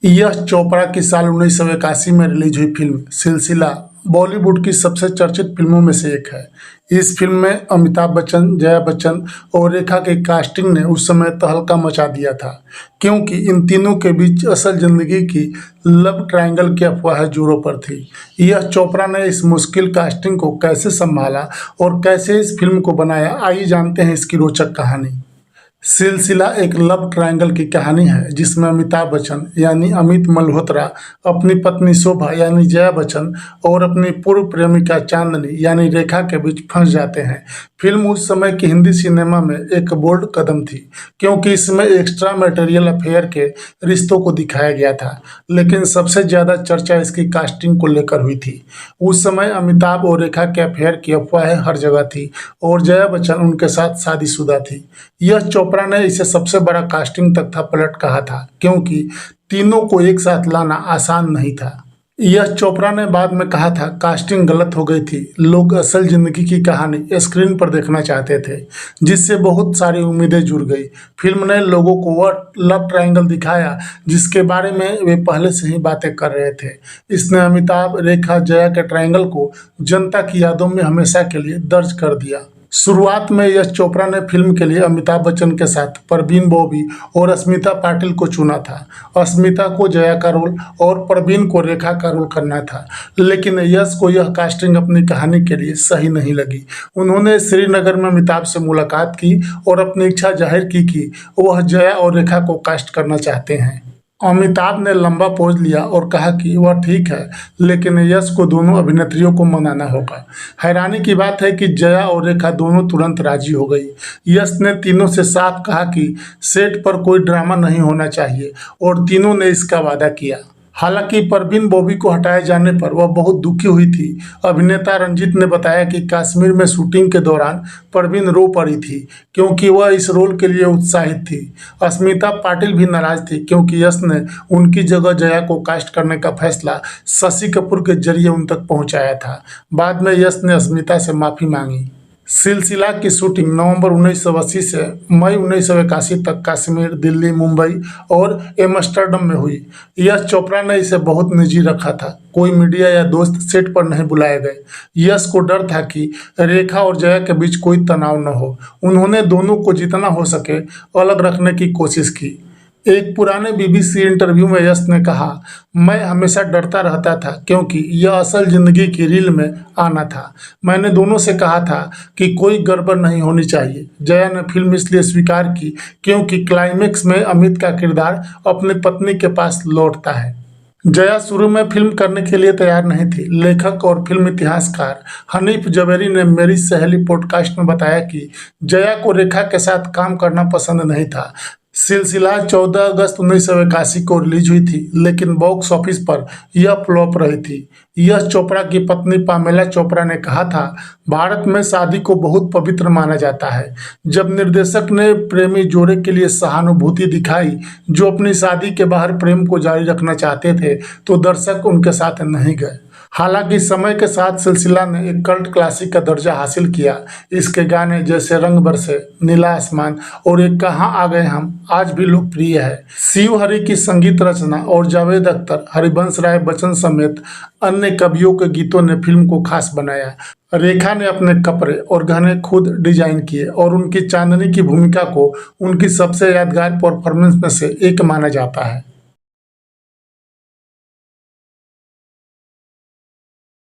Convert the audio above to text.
यश चोपड़ा की साल 1981 में रिलीज हुई फिल्म सिलसिला बॉलीवुड की सबसे चर्चित फिल्मों में से एक है। इस फिल्म में अमिताभ बच्चन, जया बच्चन और रेखा की कास्टिंग ने उस समय तहलका मचा दिया था, क्योंकि इन तीनों के बीच असल जिंदगी की लव ट्रायंगल की अफवाह जोरों पर थी। यश चोपड़ा ने इस मुश्किल कास्टिंग को कैसे संभाला और कैसे इस फिल्म को बनाया, आइए जानते हैं इसकी रोचक कहानी। सिलसिला एक लव ट्रायंगल की कहानी है जिसमें अमिताभ बच्चन यानी अमित मल्होत्रा अपनी पत्नी शोभा यानी जया बच्चन और अपनी पूर्व प्रेमिका चांदनी यानी रेखा के बीच फंस जाते हैं। फिल्म उस समय की हिंदी सिनेमा में एक बोल्ड कदम थी, क्योंकि इसमें एक्स्ट्रा मटेरियल अफेयर के रिश्तों को दिखाया गया था, लेकिन सबसे ज्यादा चर्चा इसकी कास्टिंग को लेकर हुई थी। उस समय अमिताभ और रेखा के अफेयर की अफवाहें हर जगह थी और जया बच्चन उनके साथ शादीशुदा थी। यह चोपड़ा ने इसे सबसे बड़ा कास्टिंग तख्ता पलट कहा था, क्योंकि तीनों को एक साथ लाना आसान नहीं था। यश चोपड़ा ने बाद में कहा था, कास्टिंग गलत हो गई थी, लोग असल जिंदगी की कहानी स्क्रीन पर देखना चाहते थे, जिससे बहुत सारी उम्मीदें जुड़ गई। फिल्म ने लोगों को वह लव ट्रायंगल दिखाया जिसके बारे में वे पहले से ही बातें कर रहे थे। इसने अमिताभ, रेखा, जया के ट्रायंगल को जनता की यादों में हमेशा के लिए दर्ज कर दिया। शुरुआत में यश चोपड़ा ने फिल्म के लिए अमिताभ बच्चन के साथ परवीन बॉबी और अस्मिता पाटिल को चुना था। अस्मिता को जया का रोल और परवीन को रेखा का रोल करना था, लेकिन यश को यह कास्टिंग अपनी कहानी के लिए सही नहीं लगी। उन्होंने श्रीनगर में अमिताभ से मुलाकात की और अपनी इच्छा जाहिर की कि वह जया और रेखा को कास्ट करना चाहते हैं। अमिताभ ने लंबा पोज लिया और कहा कि वह ठीक है, लेकिन यश को दोनों अभिनेत्रियों को मनाना होगा। हैरानी की बात है कि जया और रेखा दोनों तुरंत राजी हो गई। यश ने तीनों से साफ कहा कि सेट पर कोई ड्रामा नहीं होना चाहिए और तीनों ने इसका वादा किया। हालांकि परवीन बॉबी को हटाए जाने पर वह बहुत दुखी हुई थी। अभिनेता रंजीत ने बताया कि कश्मीर में शूटिंग के दौरान परवीन रो पड़ी थी, क्योंकि वह इस रोल के लिए उत्साहित थी। अस्मिता पाटिल भी नाराज थी, क्योंकि यश ने उनकी जगह जया को कास्ट करने का फैसला शशि कपूर के जरिए उन तक पहुंचाया था। बाद में यश ने अस्मिता से माफी मांगी। सिलसिला की शूटिंग नवंबर 1980 से मई 1981 तक कश्मीर, दिल्ली, मुंबई और एम्स्टर्डम में हुई। यश चोपड़ा ने इसे बहुत निजी रखा था। कोई मीडिया या दोस्त सेट पर नहीं बुलाए गए। यश को डर था कि रेखा और जया के बीच कोई तनाव न हो। उन्होंने दोनों को जितना हो सके अलग रखने की कोशिश की। एक पुराने बीबीसी इंटरव्यू में यश ने कहा, मैं हमेशा डरता रहता था, क्योंकि यह असल जिंदगी की रील में आना था। मैंने दोनों से कहा था कि कोई गड़बड़ नहीं होनी चाहिए। जया ने फिल्म इसलिए स्वीकार की क्योंकि क्लाइमेक्स में अमित का किरदार अपनी पत्नी के पास लौटता है। जया शुरू में फिल्म करने के लिए तैयार नहीं थी। लेखक और फिल्म इतिहासकार हनीफ जवेरी ने मेरी सहेली पॉडकास्ट में बताया कि जया को रेखा के साथ काम करना पसंद नहीं था। सिलसिला 14 अगस्त 1981 को रिलीज हुई थी, लेकिन बॉक्स ऑफिस पर यह फ्लॉप रही थी। यश चोपड़ा की पत्नी पामेला चोपड़ा ने कहा था, भारत में शादी को बहुत पवित्र माना जाता है। जब निर्देशक ने प्रेमी जोड़े के लिए सहानुभूति दिखाई जो अपनी शादी के बाहर प्रेम को जारी रखना चाहते थे, तो दर्शक उनके साथ नहीं गए। हालांकि समय के साथ सिलसिला ने एक कल्ट क्लासिक का दर्जा हासिल किया। इसके गाने जैसे रंग बरसे, नीला आसमान और एक कहाँ आ गए हम आज भी लोकप्रिय है। शिव हरि की संगीत रचना और जावेद अख्तर, हरिवंश राय बच्चन समेत अन्य कवियों के गीतों ने फिल्म को खास बनाया। रेखा ने अपने कपड़े और गहने खुद डिजाइन किए और उनकी चांदनी की भूमिका को उनकी सबसे यादगार परफॉर्मेंस में से एक माना जाता है।